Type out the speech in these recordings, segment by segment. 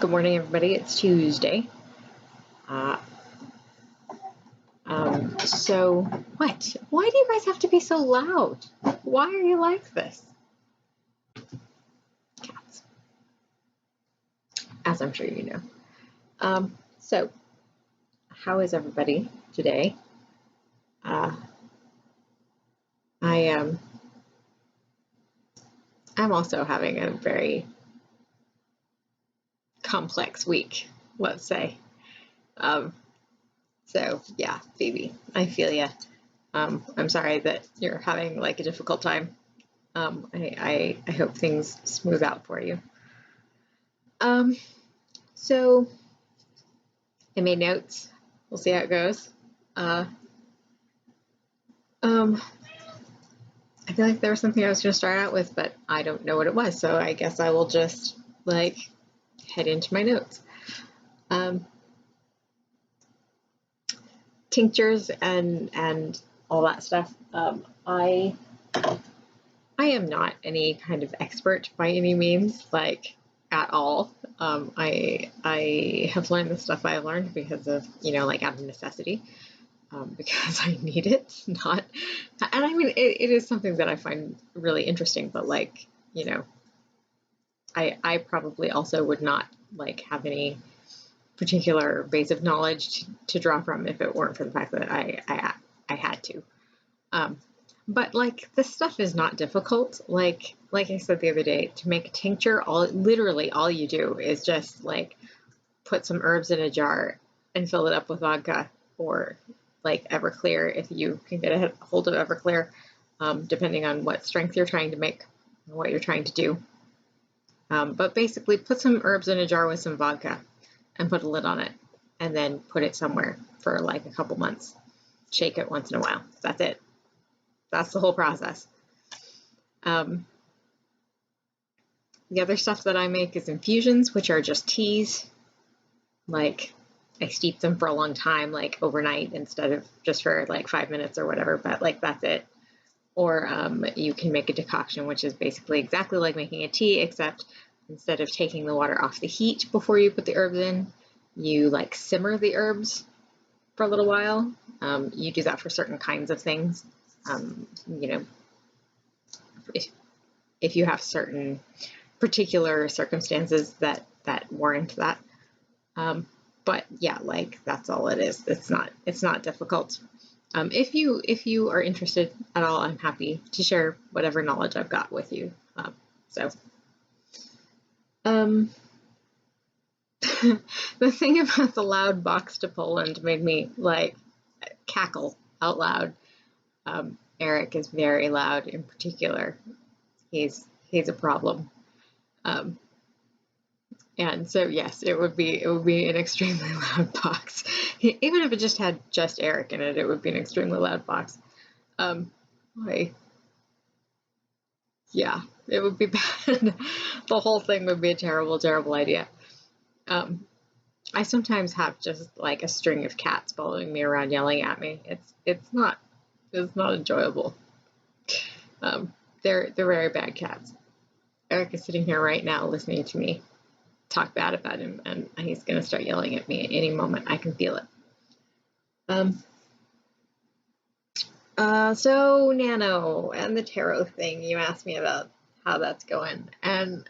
Good morning, everybody. It's Tuesday. Uh, so what? Why do you guys have to be so loud? Why are you like this? Cats. As I'm sure you know. So how is everybody today? I'm also having a very complex week, let's say. So yeah, Phoebe, I feel ya. I'm sorry that you're having like a difficult time. I hope things smooth out for you. So I made notes. We'll see how it goes. I feel like there was something I was going to start out with, but I don't know what it was. So I guess I will just like head into my notes. Tinctures and all that stuff. I am not any kind of expert by any means, like at all. I have learned the stuff I have learned because of, like out of necessity, because I need it, not, and I mean, it is something that I find really interesting, but like, I probably also would not like have any particular base of knowledge to draw from if it weren't for the fact that I had to. But like this stuff is not difficult. Like I said the other day, to make a tincture, literally all you do is just like put some herbs in a jar and fill it up with vodka or like Everclear if you can get a hold of Everclear, depending on what strength you're trying to make and what you're trying to do. But basically put some herbs in a jar with some vodka and put a lid on it and then put it somewhere for like a couple months. Shake it once in a while. That's it. That's the whole process. The other stuff that I make is infusions, which are just teas. Like I steep them for a long time, like overnight instead of just for like 5 minutes or whatever, but like that's it. Or you can make a decoction, which is basically exactly like making a tea, except instead of taking the water off the heat before you put the herbs in, you like simmer the herbs for a little while. You do that for certain kinds of things. If you have certain particular circumstances that warrant that. But yeah, like that's all it is. It's not difficult. If you are interested at all, I'm happy to share whatever knowledge I've got with you. The thing about the loud box to Poland made me like cackle out loud. Eric is very loud in particular. He's a problem. And so yes, it would be an extremely loud box. Even if it just had just Eric in it, it would be an extremely loud box. Yeah, it would be bad. The whole thing would be a terrible, terrible idea. I sometimes have just like a string of cats following me around yelling at me. It's not enjoyable. They're very bad cats. Eric is sitting here right now listening to me talk bad about him, and he's going to start yelling at me at any moment. I can feel it. So Nano and the tarot thing, you asked me about how that's going, and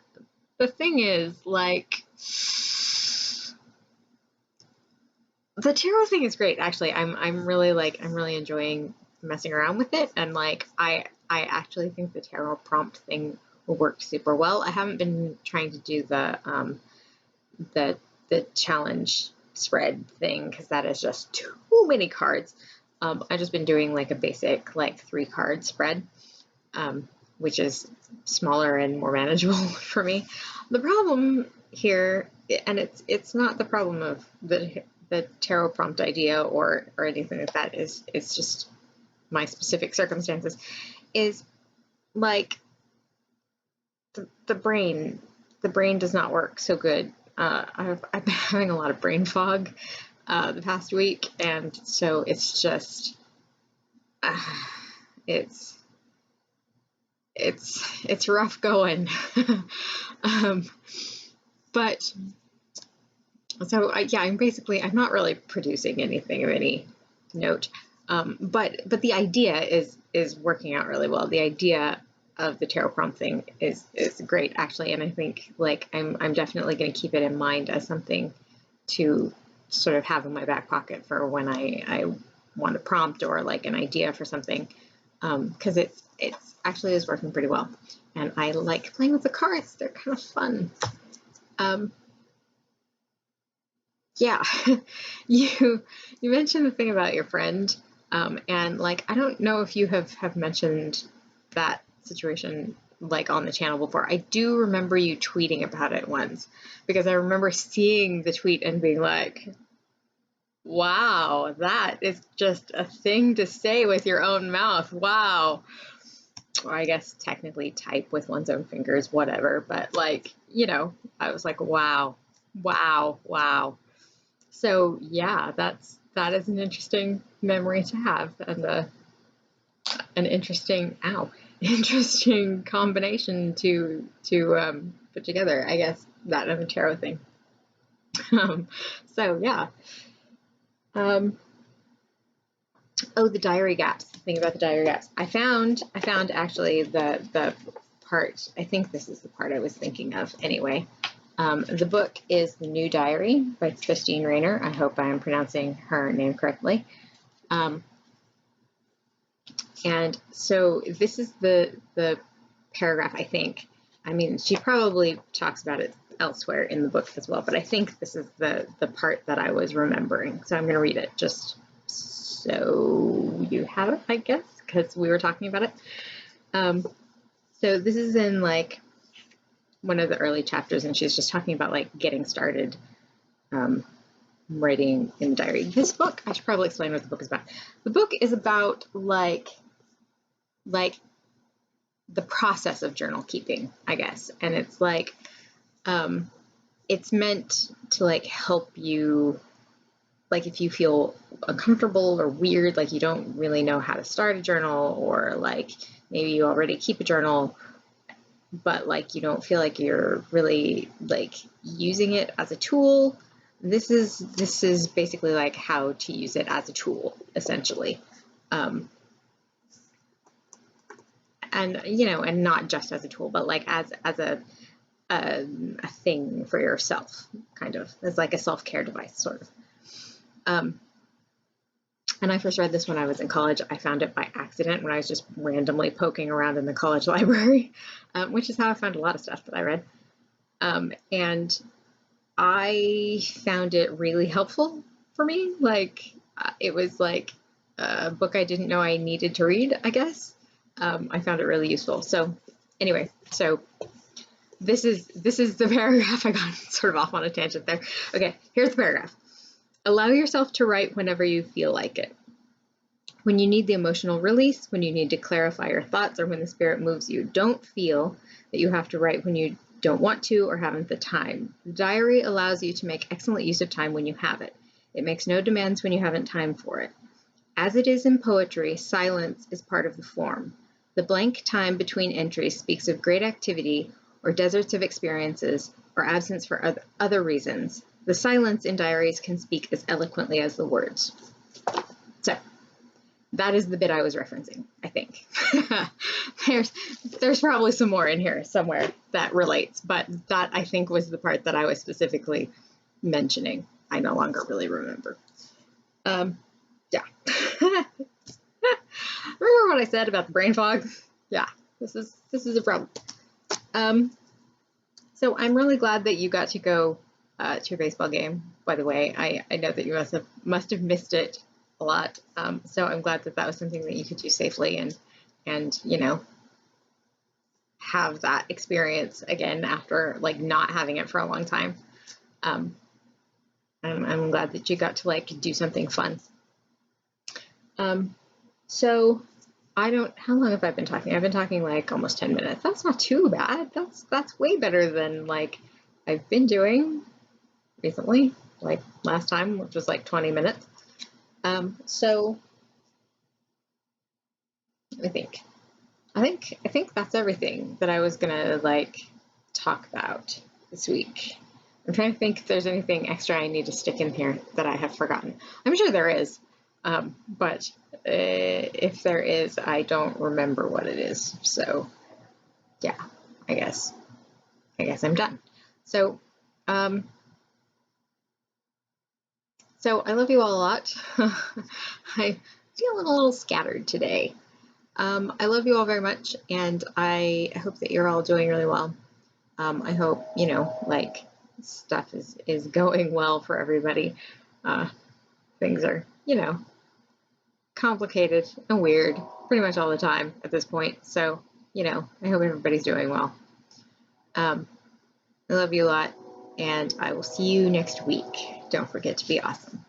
the thing is, like, the tarot thing is great. Actually, I'm really enjoying messing around with it, and like I actually think the tarot prompt thing will work super well. I haven't been trying to do the challenge spread thing because that is just too many cards. I've just been doing like a basic like 3-card spread, which is smaller and more manageable for me. The problem here, and it's not the problem of the tarot prompt idea or anything like that, it's just my specific circumstances, is like the brain does not work so good. I've been having a lot of brain fog the past week, and so it's just it's rough going. But So yeah, I'm not really producing anything of any note. But the idea is working out really well. The idea of the tarot prompt thing is great actually, and I think like I'm definitely going to keep it in mind as something to sort of have in my back pocket for when I want a prompt or like an idea for something, because it's actually is working pretty well, and I like playing with the cards. They're kind of fun. Yeah, you mentioned the thing about your friend, and like I don't know if you have mentioned that situation like on the channel before. I do remember you tweeting about it once, because I remember seeing the tweet and being like, wow, that is just a thing to say with your own mouth. Wow. Or I guess technically type with one's own fingers, whatever, but like, I was like, wow, wow, wow. So yeah, that is an interesting memory to have, and an interesting interesting combination to put together. I guess that and the tarot thing. So yeah. Oh, the diary gaps. The thing about the diary gaps. I found actually the part. I think this is the part I was thinking of anyway. The book is The New Diary by Christine Rayner. I hope I'm pronouncing her name correctly. And so this is the paragraph, I think. I mean, she probably talks about it elsewhere in the book as well, but I think this is the part that I was remembering. So I'm going to read it just so you have it, I guess, because we were talking about it. So this is in like one of the early chapters, and she's just talking about like getting started writing in the diary. This book, I should probably explain what the book is about. The book is about like the process of journal keeping, I guess. And it's like, it's meant to like help you, like if you feel uncomfortable or weird, like you don't really know how to start a journal, or like maybe you already keep a journal, but like you don't feel like you're really like using it as a tool. This is basically like how to use it as a tool, essentially. And and not just as a tool, but like as a thing for yourself, kind of as like a self-care device, sort of. And I first read this when I was in college. I found it by accident when I was just randomly poking around in the college library, which is how I found a lot of stuff that I read. And I found it really helpful for me. Like it was like a book I didn't know I needed to read, I guess. I found it really useful. So anyway, so this is the paragraph. I got sort of off on a tangent there. Okay, here's the paragraph. Allow yourself to write whenever you feel like it. When you need the emotional release, when you need to clarify your thoughts, or when the spirit moves you, don't feel that you have to write when you don't want to or haven't the time. The diary allows you to make excellent use of time when you have it. It makes no demands when you haven't time for it. As it is in poetry, silence is part of the form. The blank time between entries speaks of great activity or deserts of experiences or absence for other reasons. The silence in diaries can speak as eloquently as the words. So that is the bit I was referencing, I think. There's probably some more in here somewhere that relates, but that I think was the part that I was specifically mentioning. I no longer really remember. Yeah. Remember what I said about the brain fog? Yeah, this is a problem. So I'm really glad that you got to go to a baseball game. By the way, I know that you must have missed it a lot. So I'm glad that was something that you could do safely and have that experience again after like not having it for a long time. I'm glad that you got to like do something fun. So how long have I been talking? I've been talking like almost 10 minutes. That's not too bad. That's way better than like I've been doing recently, like last time, which was like 20 minutes. So I think that's everything that I was gonna like talk about this week. I'm trying to think if there's anything extra I need to stick in here that I have forgotten. I'm sure there is, but if there is, I don't remember what it is. So yeah, I guess I'm done. So, so I love you all a lot. I feeling a little scattered today. I love you all very much, and I hope that you're all doing really well. I hope, like, stuff is going well for everybody. Things are, complicated and weird pretty much all the time at this point. So, I hope everybody's doing well. I love you a lot, and I will see you next week. Don't forget to be awesome.